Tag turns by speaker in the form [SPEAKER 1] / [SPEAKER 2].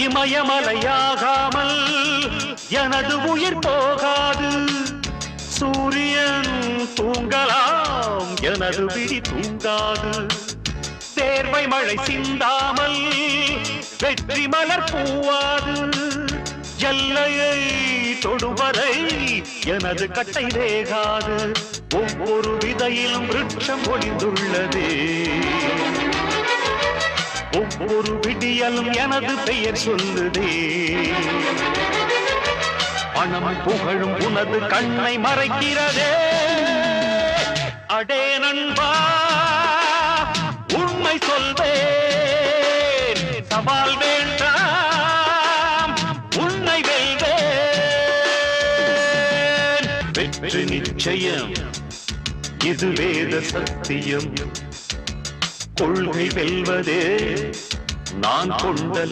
[SPEAKER 1] இமயமலையாகாமல் எனது உயிர் போகாது. சூரியன் தூங்கலாம், எனது விழி தூங்காது. தேர்வை மழை சிந்தாமல் வெற்றி மலர் பூவாது. எல்லையை தொடுவரை எனது கட்டை வேகாது. ஒவ்வொரு விதையிலும் விருட்சம் ஒளிந்துள்ளதே. ஒவ்வொரு விடியலும் எனது பெயர் சொல்லுதே. பணம் புகழும் உனது கண்ணை மறைக்கிறதே. அடே நண்பா, உண்மை சொல்வேன், சவால் வேண்டாம், உன்னை வெல்வேன். வெற்றி நிச்சயம், இது வேத சத்தியம். கொள்கை வெல்வதே நான் கொண்ட